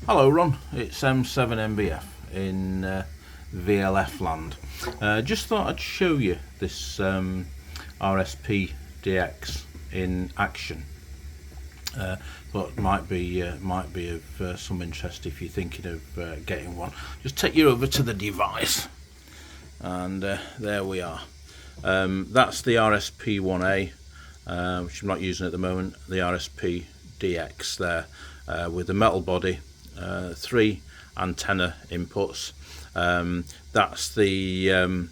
Hello Ron, it's M7MBF in VLF land. Just thought I'd show you this Rspdx in action. Thought it might be of some interest if you're thinking of getting one. Just take you over to the device, and there we are. That's the RSP1A, which I'm not using at the moment. The Rspdx there, with the metal body. 3 antenna inputs. That's the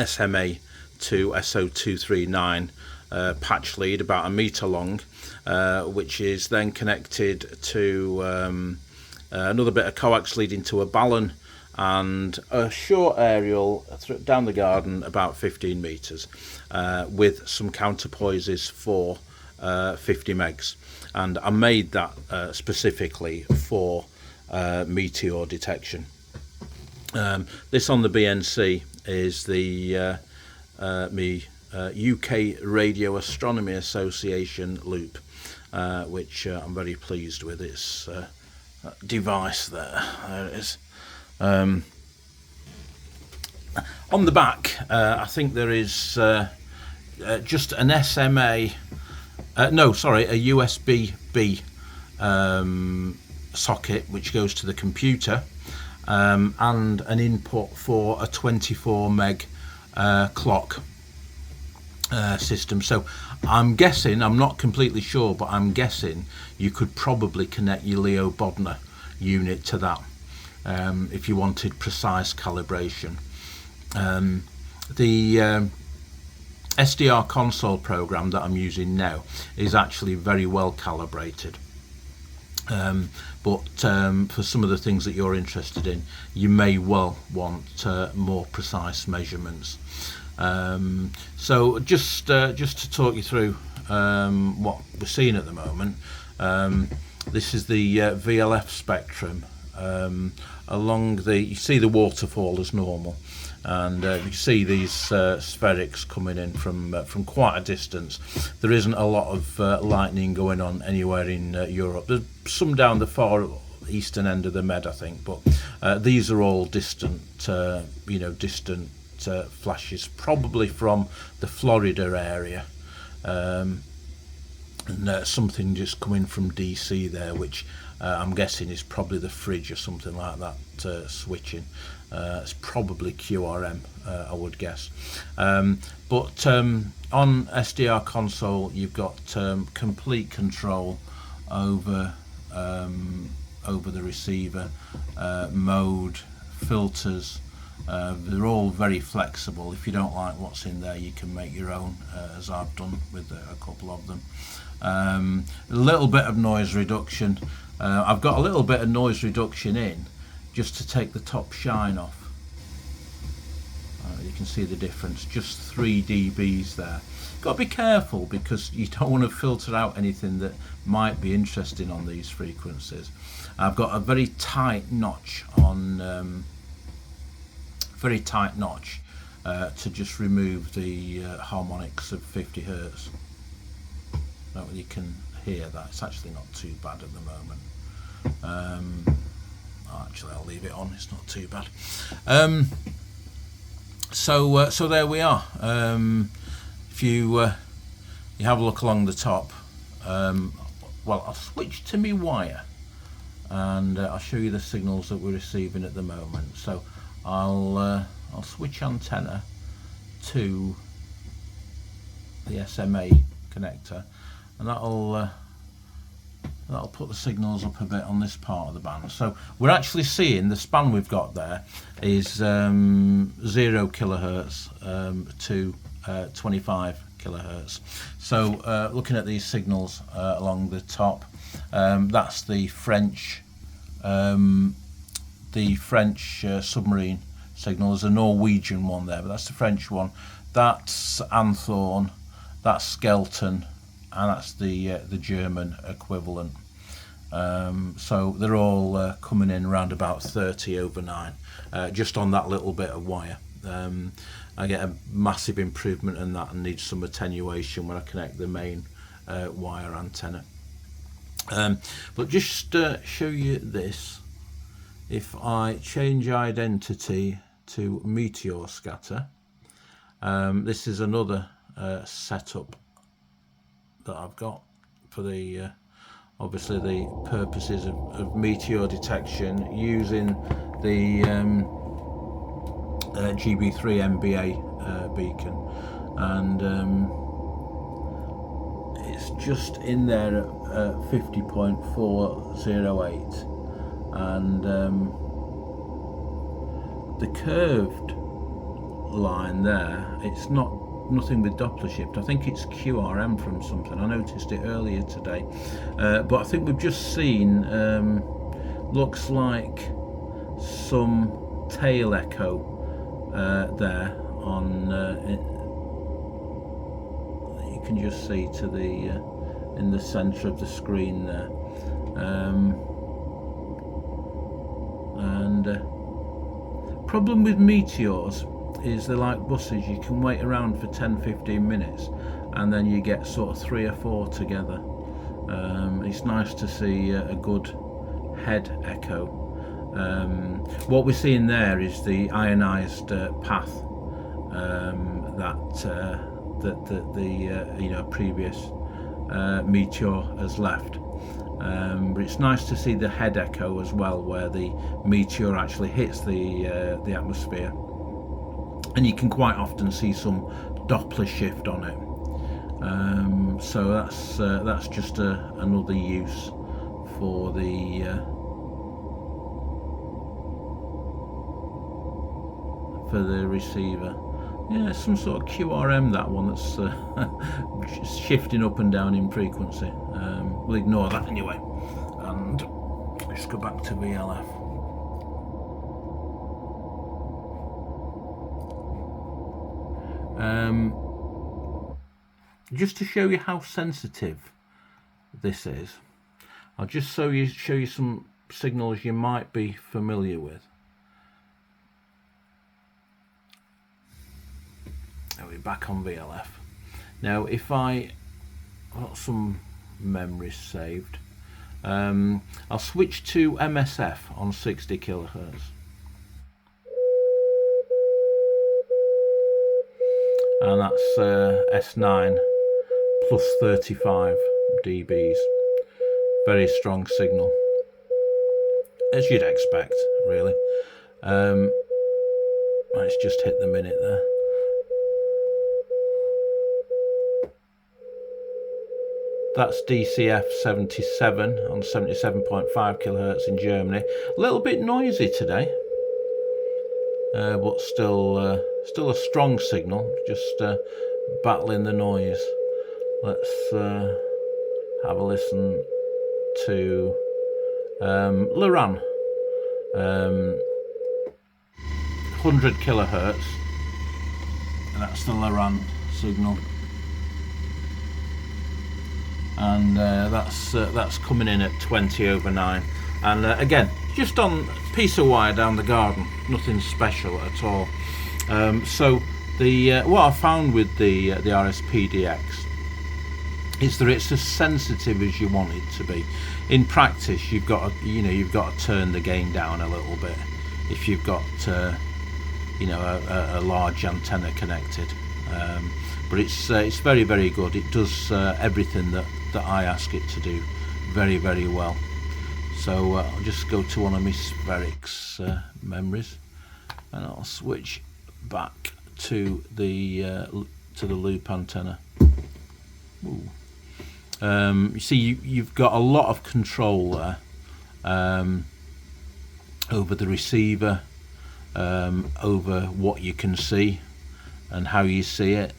SMA to SO239 patch lead, about 1 meter long, which is then connected to another bit of coax leading to a balun and a short aerial down the garden about 15 meters, with some counterpoises for 50 megs. And I made that specifically for meteor detection. This on the BNC is the UK Radio Astronomy Association loop, which I'm very pleased with. Its device there it is. On the back, I think there is just an SMA. A USB-B socket which goes to the computer, and an input for a 24 meg clock system. So I'm guessing, I'm not completely sure, but I'm guessing you could probably connect your Leo Bodner unit to that if you wanted precise calibration. The SDR console program that I'm using now is actually very well calibrated, but for some of the things that you're interested in, you may well want more precise measurements. So just to talk you through what we're seeing at the moment, this is the VLF spectrum. Along you see the waterfall as normal, and you see these spherics coming in from quite a distance. There isn't a lot of lightning going on anywhere in Europe. There's some down the far eastern end of the Med, I think, but these are all distant, distant flashes, probably from the Florida area, and something just coming from DC there, which I'm guessing is probably the fridge or something like that switching. It's probably QRM, I would guess. But on SDR console, you've got complete control over the receiver, mode, filters. They're all very flexible. If you don't like what's in there, you can make your own, as I've done with a couple of them. A little bit of noise reduction. I've got a little bit of noise reduction in just to take the top shine off. You can see the difference, just 3 dBs there. Got to be careful because you don't want to filter out anything that might be interesting on these frequencies. I've got a very tight notch on, to just remove the harmonics of 50 Hertz. Now you can hear that. It's actually not too bad at the moment. Actually, I'll leave it on. It's not too bad. So there we are. If you have a look along the top, well, I'll switch to my wire, and I'll show you the signals that we're receiving at the moment. So I'll switch antenna to the SMA connector, and that'll put the signals up a bit on this part of the band. So we're actually seeing the span we've got there is 0 kilohertz to 25 kilohertz. So looking at these signals along the top, that's the French submarine signal. There's a Norwegian one there, but that's the French one. That's Anthorn, that's Skelton, and that's the German equivalent. So they're all coming in around about 30/9, just on that little bit of wire. I get a massive improvement in that and need some attenuation when I connect the main wire antenna. But just show you this, if I change identity to meteor scatter, this is another setup that I've got for the obviously the purposes of meteor detection using the GB3 beacon, and it's just in there at 50.408, and the curved line there, it's nothing with Doppler shift. I think it's QRM from something. I noticed it earlier today, but I think we've just seen looks like some tail echo there on you can just see to the in the center of the screen there, and problem with meteors is they're like buses. You can wait around for 10-15 minutes and then you get sort of 3 or 4 together. It's nice to see a good head echo. What we're seeing there is the ionized path that the previous meteor has left. But it's nice to see the head echo as well, where the meteor actually hits the atmosphere, and you can quite often see some Doppler shift on it. So that's just another use for the receiver. Yeah, it's some sort of QRM, that one, that's shifting up and down in frequency. We'll ignore that anyway, and let's go back to VLF. Just to show you how sensitive this is, I'll just show you some signals you might be familiar with. We're back on VLF. Now if I've got some memories saved, I'll switch to MSF on 60 kilohertz. And that's S9 plus 35 dBs. Very strong signal, as you'd expect, really. Let's just hit the minute there. That's DCF 77 on 77.5 kilohertz in Germany. A little bit noisy today, but still a strong signal, just battling the noise. Let's have a listen to Loran, 100 kilohertz, and that's the Loran signal. And that's coming in at 20/9, and again, just on a piece of wire down the garden, nothing special at all. So what I found with the Rspdx is that it's as sensitive as you want it to be. In practice, you've got to turn the gain down a little bit if you've got a large antenna connected. But it's very, very good. It does everything that I ask it to do very, very well. So I'll just go to one of my Spherics memories, and I'll switch back to the loop antenna. You see, you've got a lot of control there over the receiver, over what you can see and how you see it.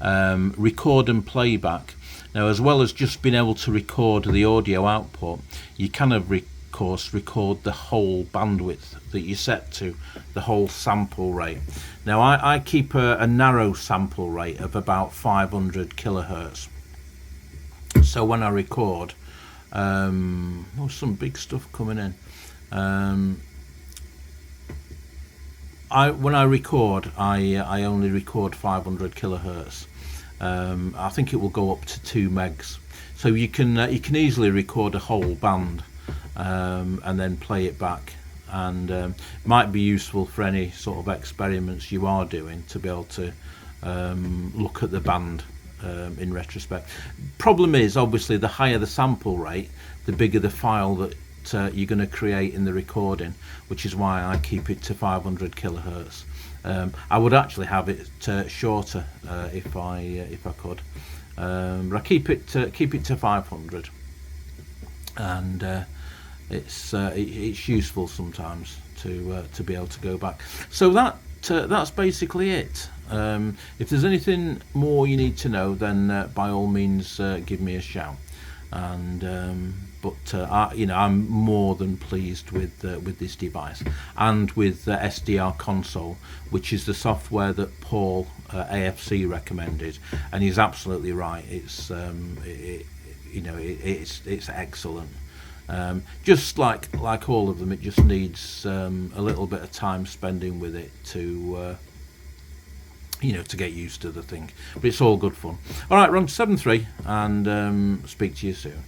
Record and playback. Now, as well as just being able to record the audio output, you can of course record the whole bandwidth that you set to, the whole sample rate. Now I keep a narrow sample rate of about 500 kilohertz. So when I record, some big stuff coming in. When I record, I only record 500 kilohertz. I think it will go up to 2 megs, so you can easily record a whole band and then play it back, and might be useful for any sort of experiments you are doing, to be able to look at the band in retrospect. Problem is, obviously, the higher the sample rate, the bigger the file that you're going to create in the recording, which is why I keep it to 500 kilohertz. I would actually have it shorter if I could, but I keep it to 500, and it's useful sometimes to be able to go back. So that's basically it. If there's anything more you need to know, then by all means give me a shout. And but I'm more than pleased with this device, and with the SDR console, which is the software that Paul AFC recommended, and he's absolutely right. It's it's excellent. Just like all of them, it just needs a little bit of time spending with it to to get used to the thing, but it's all good fun. All right, Ron 73, and speak to you soon.